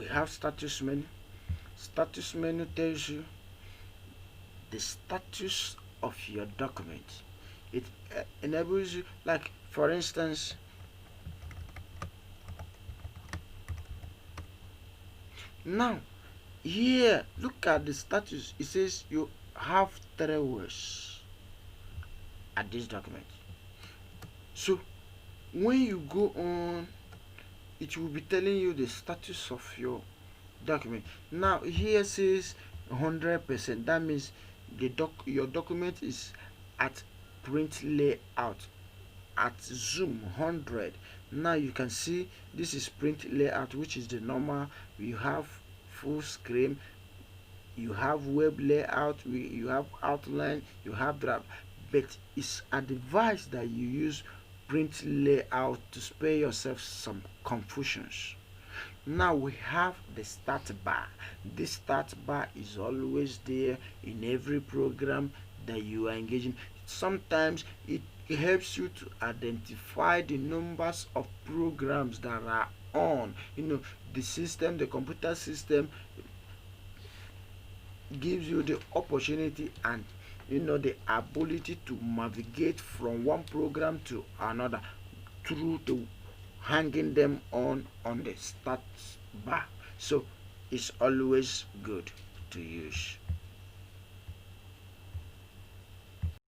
we have status menu. Status menu tells you the status of your document. It enables you, like for instance, now here look at the status. It says you have 3 words at this document. So when you go on, it will be telling you the status of your document. Now here says 100%. That means your document is at print layout at zoom 100. Now you can see this is print layout, which is the normal. You have full screen, you have web layout, you have outline, you have draft, but it's advised that you use print layout to spare yourself some confusions. Now we have the start bar. This start bar is always there in every program that you are engaging. Sometimes it helps you to identify the numbers of programs that are on. The computer system gives you the opportunity and the ability to navigate from one program to another through the hanging them on the start bar. So it's always good to use.